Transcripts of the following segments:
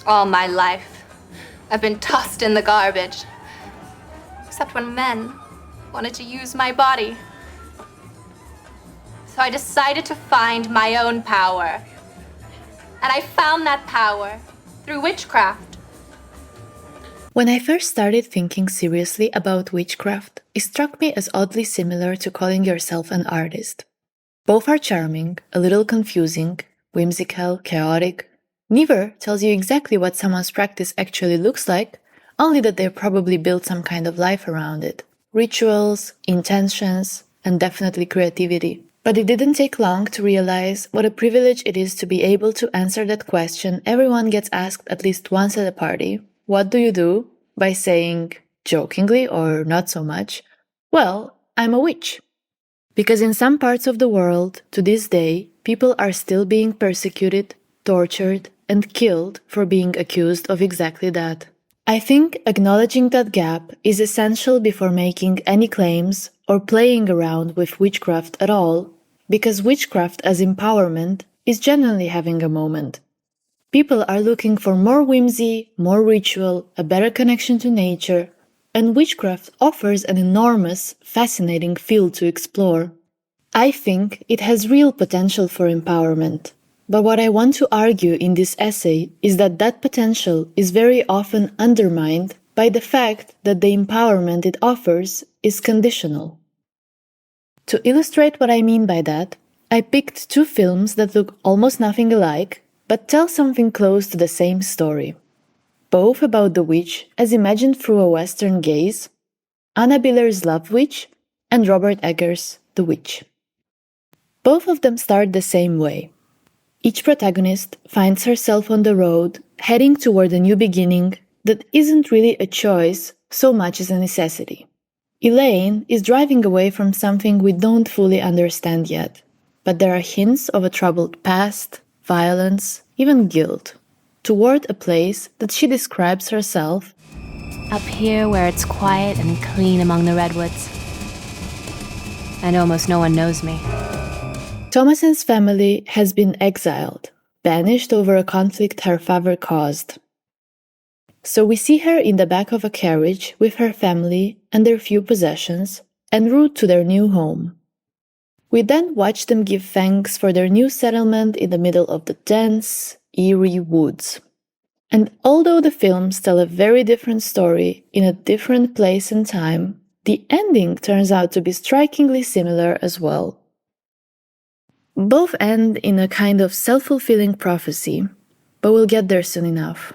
All my life, I've been tossed in the garbage. Except when men wanted to use my body. So I decided to find my own power. And I found that power through witchcraft. When I first started thinking seriously about witchcraft, it struck me as oddly similar to calling yourself an artist. Both are charming, a little confusing, whimsical, chaotic. Neither tells you exactly what someone's practice actually looks like, only that they probably built some kind of life around it. Rituals, intentions, and definitely creativity. But it didn't take long to realize what a privilege it is to be able to answer that question everyone gets asked at least once at a party. What do you do? By saying, jokingly or not so much, well, I'm a witch. Because in some parts of the world, to this day, people are still being persecuted, tortured, and killed for being accused of exactly that. I think acknowledging that gap is essential before making any claims or playing around with witchcraft at all, because witchcraft as empowerment is genuinely having a moment. People are looking for more whimsy, more ritual, a better connection to nature, and witchcraft offers an enormous, fascinating field to explore. I think it has real potential for empowerment. But what I want to argue in this essay is that that potential is very often undermined by the fact that the empowerment it offers is conditional. To illustrate what I mean by that, I picked two films that look almost nothing alike, but tell something close to the same story. Both about the witch as imagined through a Western gaze, Anna Biller's Love Witch and Robert Eggers' The Witch. Both of them start the same way. Each protagonist finds herself on the road, heading toward a new beginning that isn't really a choice so much as a necessity. Elaine is driving away from something we don't fully understand yet, but there are hints of a troubled past, violence, even guilt, toward a place that she describes herself up here where it's quiet and clean among the redwoods. And almost no one knows me. Thomasin's family has been exiled, banished over a conflict her father caused. So we see her in the back of a carriage with her family and their few possessions, en route to their new home. We then watch them give thanks for their new settlement in the middle of the dense, eerie woods. And although the films tell a very different story in a different place and time, the ending turns out to be strikingly similar as well. Both end in a kind of self-fulfilling prophecy, but we'll get there soon enough.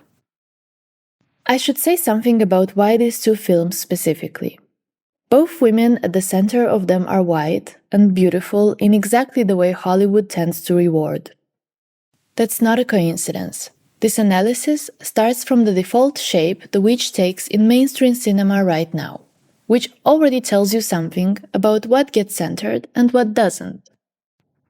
I should say something about why these two films specifically. Both women at the center of them are white and beautiful in exactly the way Hollywood tends to reward. That's not a coincidence. This analysis starts from the default shape the witch takes in mainstream cinema right now, which already tells you something about what gets centered and what doesn't.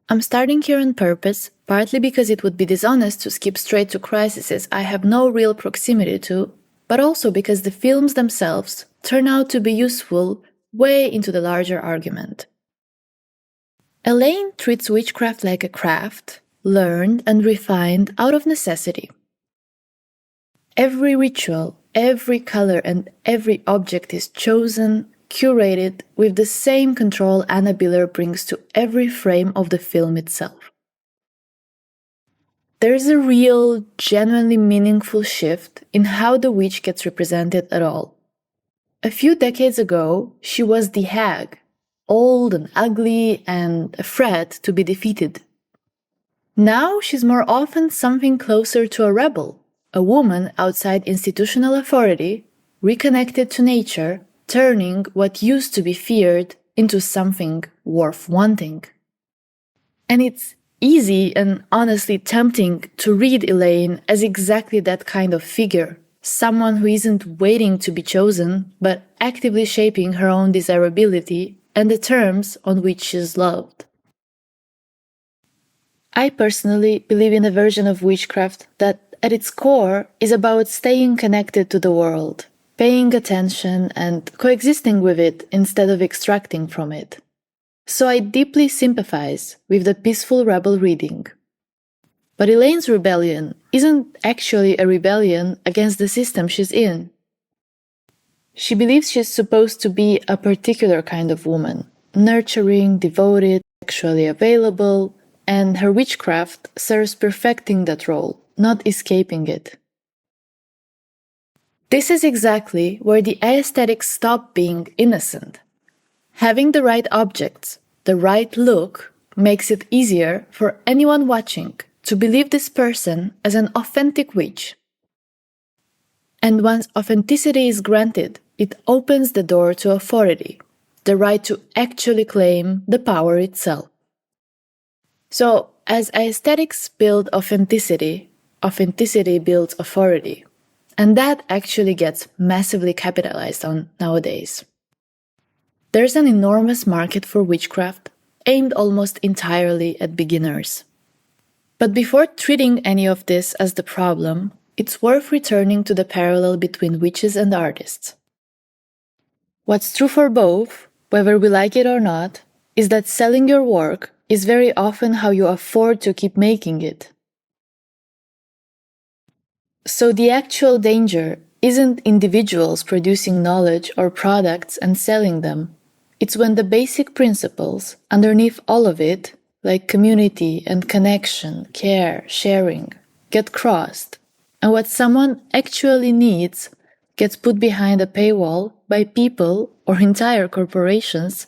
I'm starting here on purpose, partly because it would be dishonest to skip straight to crises I have no real proximity to, but also because the films themselves turn out to be useful way into the larger argument. Elaine treats witchcraft like a craft, learned and refined out of necessity. Every ritual, every color, and every object is chosen, curated with the same control Anna Biller brings to every frame of the film itself. There's a real, genuinely meaningful shift in how the witch gets represented at all. A few decades ago, she was the hag, old and ugly and a threat to be defeated. Now she's more often something closer to a rebel, a woman outside institutional authority, reconnected to nature, turning what used to be feared into something worth wanting. And it's easy and honestly tempting to read Elaine as exactly that kind of figure, someone who isn't waiting to be chosen, but actively shaping her own desirability and the terms on which she's loved. I personally believe in a version of witchcraft that, at its core, is about staying connected to the world, paying attention and coexisting with it instead of extracting from it. So I deeply sympathize with the peaceful rebel reading. But Elaine's rebellion isn't actually a rebellion against the system she's in. She believes she's supposed to be a particular kind of woman, nurturing, devoted, sexually available, and her witchcraft serves perfecting that role, not escaping it. This is exactly where the aesthetics stop being innocent. Having the right objects, the right look, makes it easier for anyone watching to believe this person as an authentic witch. And once authenticity is granted, it opens the door to authority, the right to actually claim the power itself. So, as aesthetics build authenticity, authenticity builds authority. And that actually gets massively capitalized on nowadays. There's an enormous market for witchcraft, aimed almost entirely at beginners. But before treating any of this as the problem, it's worth returning to the parallel between witches and artists. What's true for both, whether we like it or not, is that selling your work is very often how you afford to keep making it. So the actual danger isn't individuals producing knowledge or products and selling them. It's when the basic principles underneath all of it, like community and connection, care, sharing, get crossed, and what someone actually needs gets put behind a paywall by people or entire corporations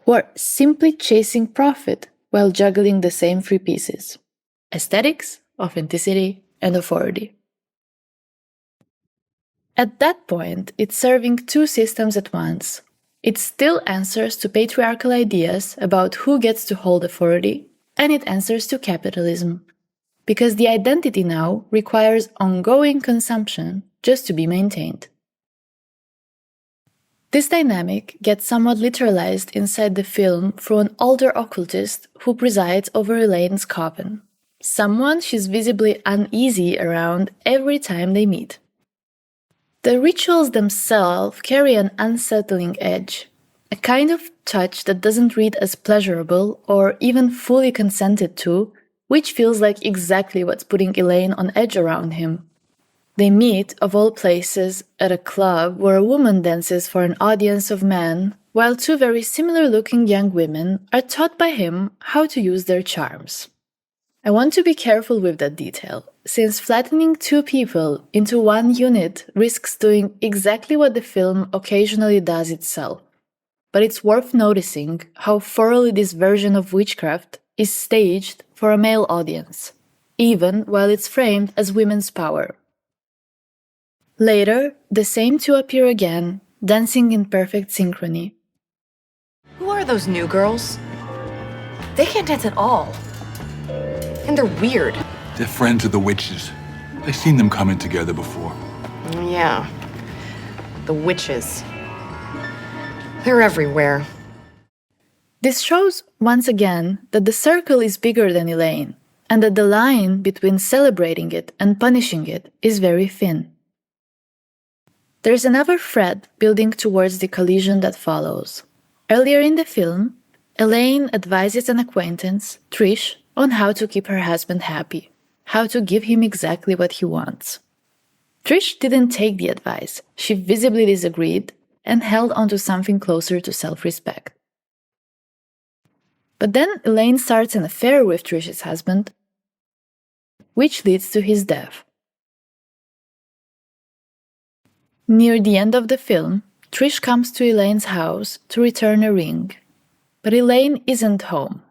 who are simply chasing profit while juggling the same three pieces: aesthetics, authenticity, and authority. At that point, it's serving two systems at once. It still answers to patriarchal ideas about who gets to hold authority, and it answers to capitalism. Because the identity now requires ongoing consumption just to be maintained. This dynamic gets somewhat literalized inside the film through an older occultist who presides over Elaine's coven. Someone she's visibly uneasy around every time they meet. The rituals themselves carry an unsettling edge, a kind of touch that doesn't read as pleasurable or even fully consented to, which feels like exactly what's putting Elaine on edge around him. They meet, of all places, at a club where a woman dances for an audience of men, while two very similar-looking young women are taught by him how to use their charms. I want to be careful with that detail, since flattening two people into one unit risks doing exactly what the film occasionally does itself. But it's worth noticing how thoroughly this version of witchcraft is staged for a male audience, even while it's framed as women's power. Later, the same two appear again, dancing in perfect synchrony. Who are those new girls? They can't dance at all. And they're weird. They're friends of the witches. I've seen them coming together before. Yeah. The witches. They're everywhere. This shows, once again, that the circle is bigger than Elaine, and that the line between celebrating it and punishing it is very thin. There's another thread building towards the collision that follows. Earlier in the film, Elaine advises an acquaintance, Trish, on how to keep her husband happy, how to give him exactly what he wants. Trish didn't take the advice. She visibly disagreed and held onto something closer to self-respect. But then Elaine starts an affair with Trish's husband, which leads to his death. Near the end of the film, Trish comes to Elaine's house to return a ring, but Elaine isn't home.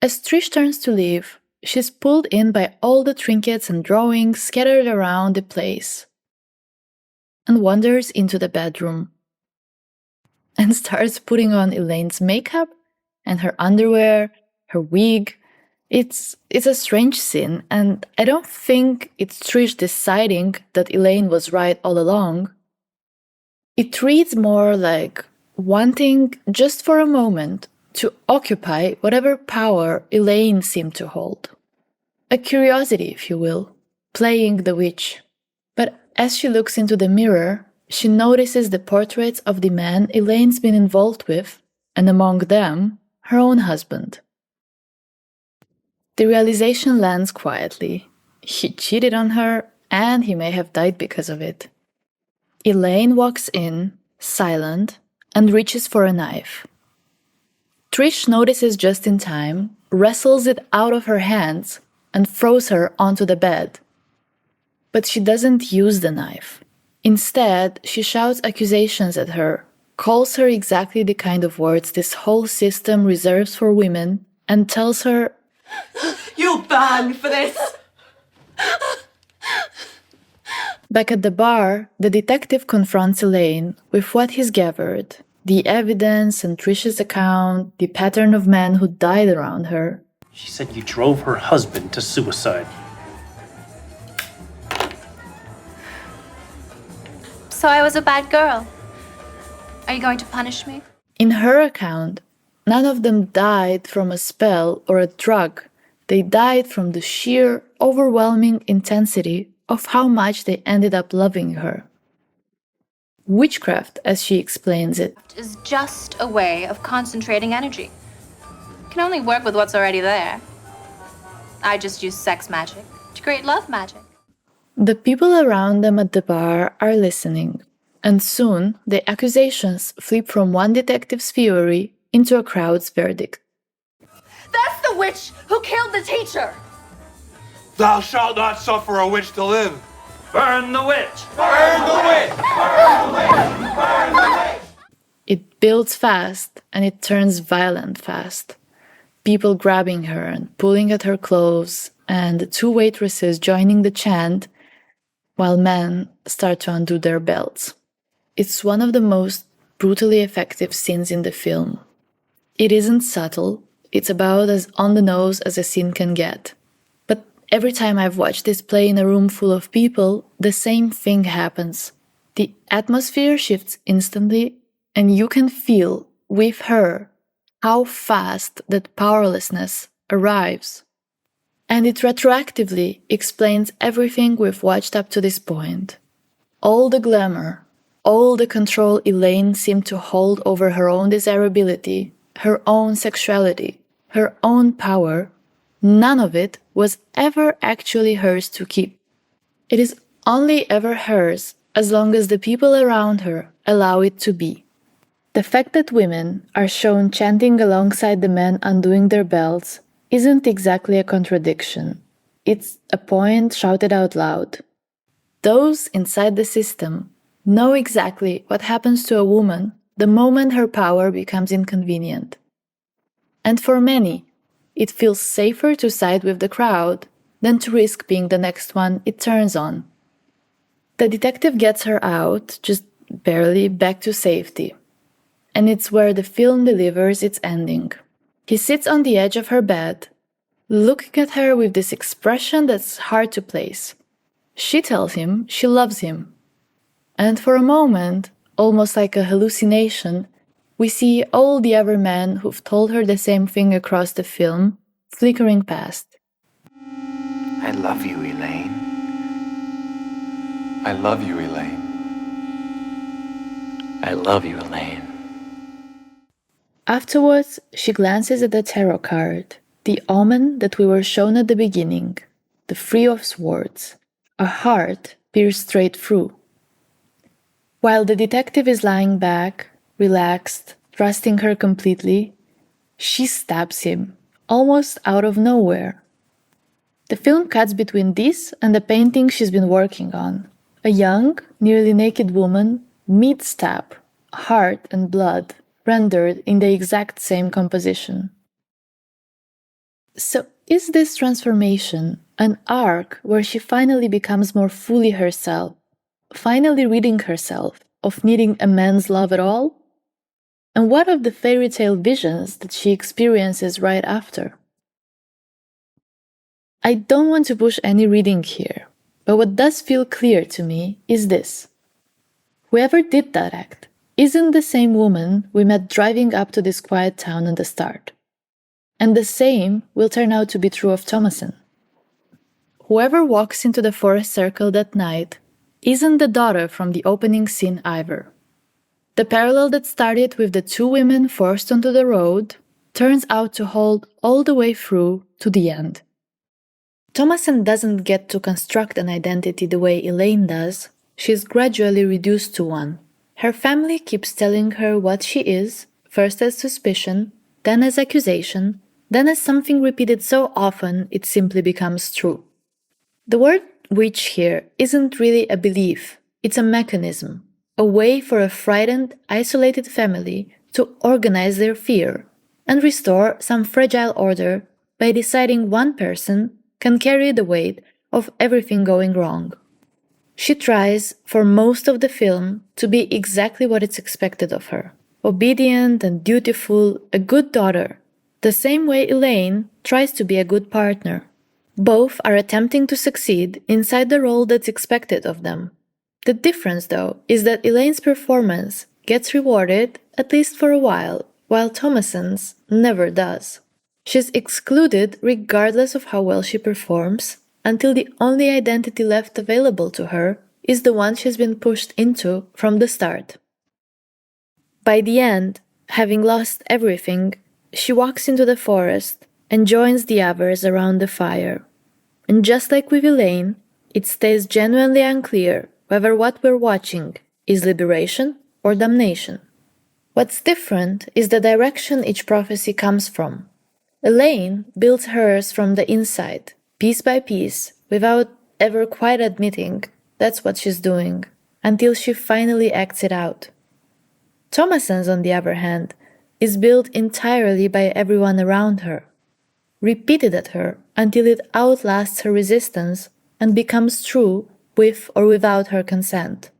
As Trish turns to leave, she's pulled in by all the trinkets and drawings scattered around the place, and wanders into the bedroom, and starts putting on Elaine's makeup and her underwear, her wig. It's a strange scene, and I don't think it's Trish deciding that Elaine was right all along. It reads more like wanting, just for a moment, to occupy whatever power Elaine seemed to hold. A curiosity, if you will, playing the witch. But as she looks into the mirror, she notices the portraits of the men Elaine's been involved with, and among them, her own husband. The realization lands quietly. He cheated on her, and he may have died because of it. Elaine walks in, silent, and reaches for a knife. Trish notices just in time, wrestles it out of her hands, and throws her onto the bed. But she doesn't use the knife. Instead, she shouts accusations at her, calls her exactly the kind of words this whole system reserves for women, and tells her, You'll bang for this! Back at the bar, the detective confronts Elaine with what he's gathered, the evidence and Trish's account, the pattern of men who died around her. She said you drove her husband to suicide. So I was a bad girl. Are you going to punish me? In her account, none of them died from a spell or a drug. They died from the sheer, overwhelming intensity of how much they ended up loving her. Witchcraft, as she explains it, Is just a way of concentrating energy. It can only work with what's already there. I just use sex magic to create love magic. the people around them at the bar are listening, and soon the accusations flip from one detective's fury into a crowd's verdict. That's the witch who killed the teacher! Thou shalt not suffer a witch to live. Burn the witch! Burn the witch! Burn the witch! Burn the witch! It builds fast, and it turns violent fast. People grabbing her and pulling at her clothes, and the two waitresses joining the chant, while men start to undo their belts. It's one of the most brutally effective scenes in the film. It isn't subtle, it's about as on the nose as a scene can get. But every time I've watched this play in a room full of people, the same thing happens. The atmosphere shifts instantly, and you can feel, with her, how fast that powerlessness arrives. And it retroactively explains everything we've watched up to this point. All the glamour, all the control Elaine seemed to hold over her own desirability, her own sexuality, her own power, none of it was ever actually hers to keep. It is only ever hers as long as the people around her allow it to be. The fact that women are shown chanting alongside the men undoing their belts isn't exactly a contradiction. It's a point shouted out loud. Those inside the system know exactly what happens to a woman the moment her power becomes inconvenient. And for many, it feels safer to side with the crowd than to risk being the next one it turns on. The detective gets her out, just barely, back to safety. And it's where the film delivers its ending. He sits on the edge of her bed, looking at her with this expression that's hard to place. She tells him she loves him. And for a moment, almost like a hallucination, we see all the other men who've told her the same thing across the film, flickering past. I love you, Elaine. I love you, Elaine. I love you, Elaine. Afterwards, she glances at the tarot card, the omen that we were shown at the beginning, the Three of Swords, a heart pierced straight through. While the detective is lying back, relaxed, trusting her completely, she stabs him, almost out of nowhere. The film cuts between this and the painting she's been working on, a young, nearly naked woman, mid-stab, heart and blood, rendered in the exact same composition. So is this transformation an arc where she finally becomes more fully herself, finally ridding herself of needing a man's love at all? And what of the fairy tale visions that she experiences right after? I don't want to push any reading here, but what does feel clear to me is this. Whoever did that act isn't the same woman we met driving up to this quiet town at the start. And the same will turn out to be true of Thomasin. Whoever walks into the forest circle that night isn't the daughter from the opening scene either. The parallel that started with the two women forced onto the road turns out to hold all the way through to the end. Thomasin doesn't get to construct an identity the way Elaine does. She's gradually reduced to one. Her family keeps telling her what she is, first as suspicion, then as accusation, then as something repeated so often it simply becomes true. The word witch here isn't really a belief, it's a mechanism, a way for a frightened, isolated family to organize their fear and restore some fragile order by deciding one person can carry the weight of everything going wrong. She tries, for most of the film, to be exactly what is expected of her. Obedient and dutiful, a good daughter, the same way Elaine tries to be a good partner. Both are attempting to succeed inside the role that's expected of them. The difference, though, is that Elaine's performance gets rewarded, at least for a while Thomasin's never does. She's excluded regardless of how well she performs, until the only identity left available to her is the one she's been pushed into from the start. By the end, having lost everything, she walks into the forest and joins the others around the fire. And just like with Elaine, it stays genuinely unclear whether what we're watching is liberation or damnation. What's different is the direction each prophecy comes from. Elaine builds hers from the inside, piece by piece, without ever quite admitting that's what she's doing, until she finally acts it out. Thomasin's, on the other hand, is built entirely by everyone around her, repeated at her until it outlasts her resistance and becomes true with or without her consent.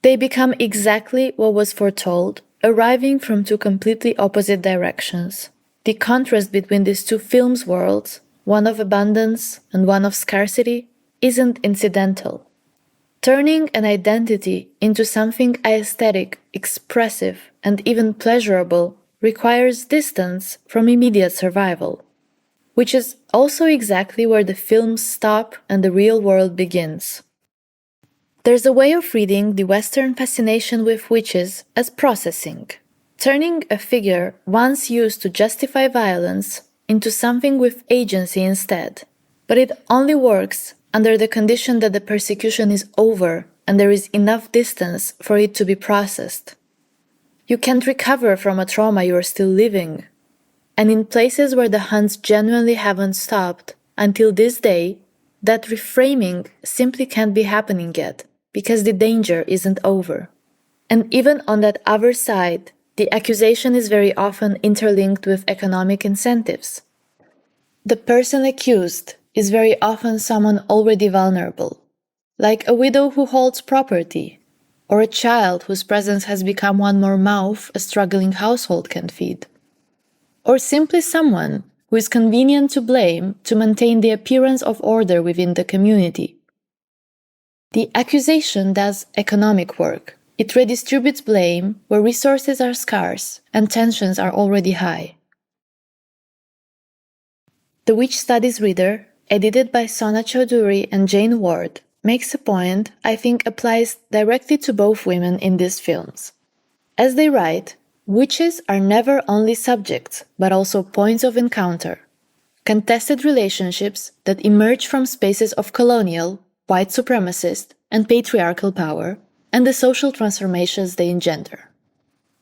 They become exactly what was foretold, arriving from two completely opposite directions. The contrast between these two films' worlds, one of abundance and one of scarcity, isn't incidental. Turning an identity into something aesthetic, expressive, and even pleasurable requires distance from immediate survival, which is also exactly where the films stop and the real world begins. There's a way of reading the Western fascination with witches as processing, turning a figure once used to justify violence into something with agency instead. But it only works under the condition that the persecution is over and there is enough distance for it to be processed. You can't recover from a trauma you're still living. And in places where the hunts genuinely haven't stopped, until this day, that reframing simply can't be happening yet, because the danger isn't over. And even on that other side, the accusation is very often interlinked with economic incentives. The person accused is very often someone already vulnerable, like a widow who holds property, or a child whose presence has become one more mouth a struggling household can feed, or simply someone who is convenient to blame to maintain the appearance of order within the community. The accusation does economic work. It redistributes blame where resources are scarce and tensions are already high. The Witch Studies Reader, edited by Sona Chowdhury and Jane Ward, makes a point I think applies directly to both women in these films. As they write, witches are never only subjects, but also points of encounter, contested relationships that emerge from spaces of colonial, white supremacist, and patriarchal power, and the social transformations they engender.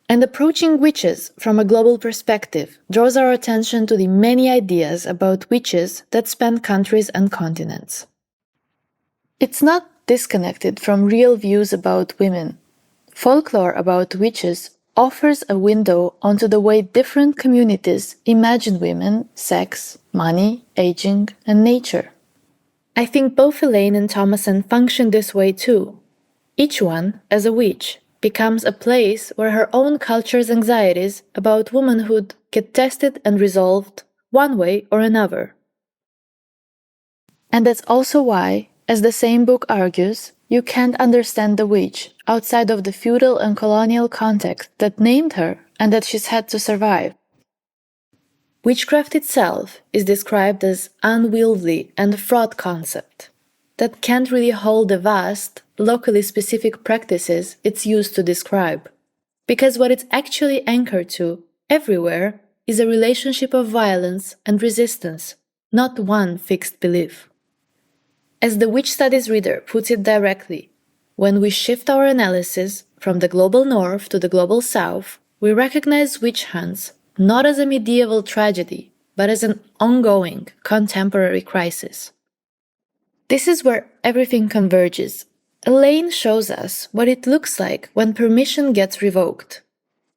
And approaching witches from a global perspective draws our attention to the many ideas about witches that span countries and continents. It's not disconnected from real views about women. Folklore about witches offers a window onto the way different communities imagine women, sex, money, aging, and nature. I think both Elaine and Thomasin function this way too. Each one, as a witch, becomes a place where her own culture's anxieties about womanhood get tested and resolved one way or another. And that's also why, as the same book argues, you can't understand the witch outside of the feudal and colonial context that named her and that she's had to survive. Witchcraft itself is described as unwieldy and fraught concept that can't really hold the vast, locally specific practices it's used to describe. Because what it's actually anchored to, everywhere, is a relationship of violence and resistance, not one fixed belief. As the Witch Studies reader puts it directly, when we shift our analysis from the global north to the global south, we recognize witch hunts not as a medieval tragedy, but as an ongoing, contemporary crisis. This is where everything converges. Elaine shows us what it looks like when permission gets revoked.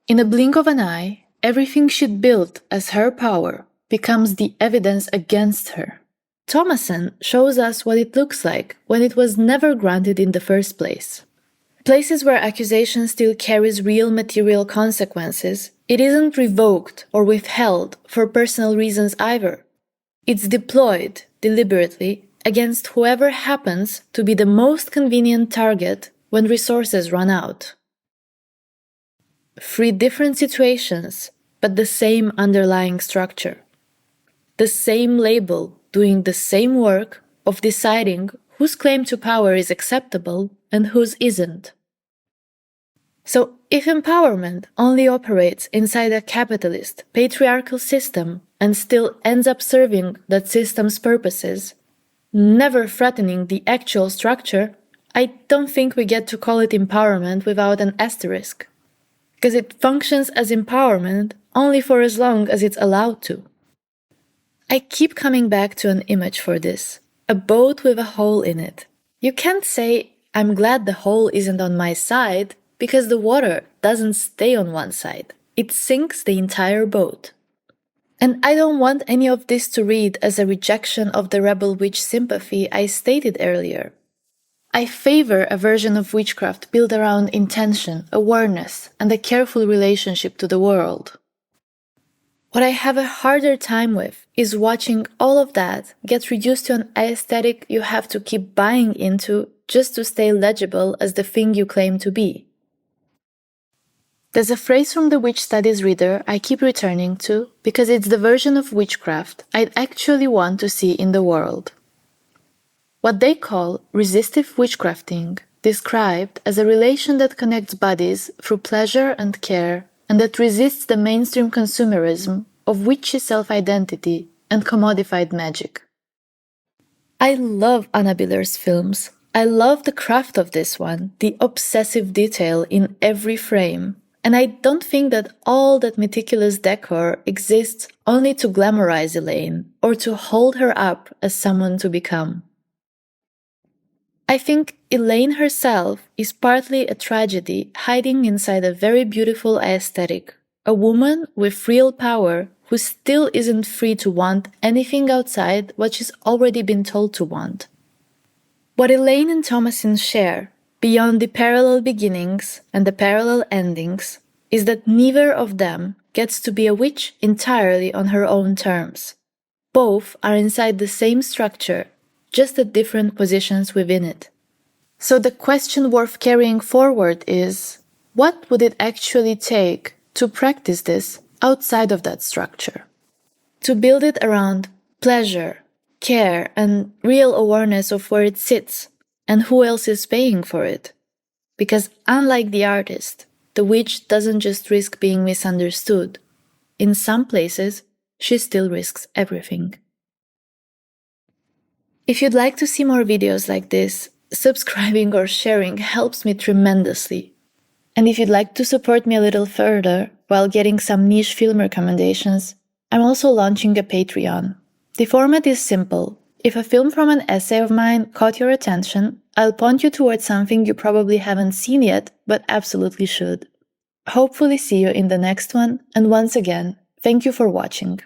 In a blink of an eye, everything she'd built as her power becomes the evidence against her. Thomasin shows us what it looks like when it was never granted in the first place. Places where accusation still carries real material consequences, it isn't revoked or withheld for personal reasons either. It's deployed deliberately against whoever happens to be the most convenient target when resources run out. 3 different situations, but the same underlying structure. The same label doing the same work of deciding whose claim to power is acceptable and whose isn't. So, if empowerment only operates inside a capitalist, patriarchal system and still ends up serving that system's purposes, never threatening the actual structure, I don't think we get to call it empowerment without an asterisk. Because it functions as empowerment only for as long as it's allowed to. I keep coming back to an image for this, a boat with a hole in it. You can't say, I'm glad the hole isn't on my side, because the water doesn't stay on one side. It sinks the entire boat. And I don't want any of this to read as a rejection of the rebel witch sympathy I stated earlier. I favor a version of witchcraft built around intention, awareness, and a careful relationship to the world. What I have a harder time with is watching all of that get reduced to an aesthetic you have to keep buying into just to stay legible as the thing you claim to be. There's a phrase from the Witch Studies reader I keep returning to because it's the version of witchcraft I'd actually want to see in the world. What they call resistive witchcrafting, described as a relation that connects bodies through pleasure and care and that resists the mainstream consumerism of witchy self-identity and commodified magic. I love Anna Biller's films. I love the craft of this one, the obsessive detail in every frame, and I don't think that all that meticulous decor exists only to glamorize Elaine or to hold her up as someone to become. I think Elaine herself is partly a tragedy hiding inside a very beautiful aesthetic, a woman with real power who still isn't free to want anything outside what she's already been told to want. What Elaine and Thomasin share, beyond the parallel beginnings and the parallel endings, is that neither of them gets to be a witch entirely on her own terms. Both are inside the same structure, just at different positions within it. So the question worth carrying forward is, what would it actually take to practice this outside of that structure? To build it around pleasure, care, and real awareness of where it sits and who else is paying for it. Because unlike the artist, the witch doesn't just risk being misunderstood. In some places, she still risks everything. If you'd like to see more videos like this, subscribing or sharing helps me tremendously. And if you'd like to support me a little further while getting some niche film recommendations, I'm also launching a Patreon. The format is simple. If a film from an essay of mine caught your attention, I'll point you towards something you probably haven't seen yet, but absolutely should. Hopefully see you in the next one, and once again, thank you for watching.